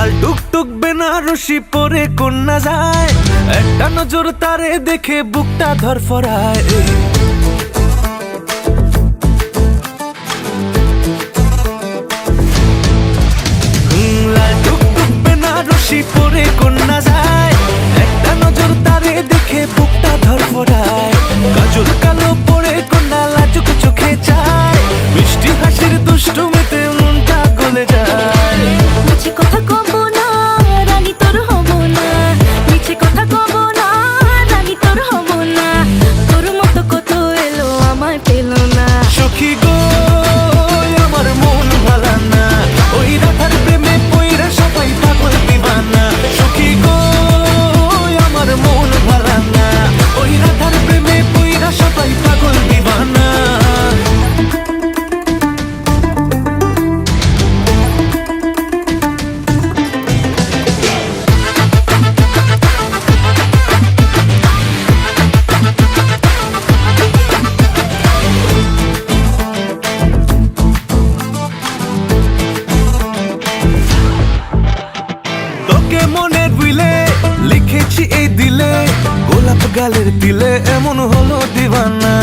লাল টুকটুক বেনারসি পরে কন্যা যায়, একটা নজর তারে দেখে বুকটা ধরফরায়। লাল টুকটুক বেনারসি পরে কন্যা যায়, একটা নজর তারে দেখে বুকটা ধরফরায়। কাজল কালো পরে কন্যা লাজুক চোখে চায়, মিষ্টি হাসির দুষ্টুমিতে মনটা গলে যায়। মিছে কথা কব না রানী তোর হব না, মিছে কথা কব না রানী তোর হব না, তোর মতো কত এলো আমায় পেল না। সখী গো আমার মন ভালা না, ওই রাধার প্রেমে পইরা সবাই পাগল দিবানা। সখী গো আমার মন ভালা না, ওই রাধার প্রেমে পইরা সবাই পাগল দিবানা। তোকে মনের বিলে লিখেছি এই দিলে, গোলাপ গালের দিলে এমন হলো দিবানা।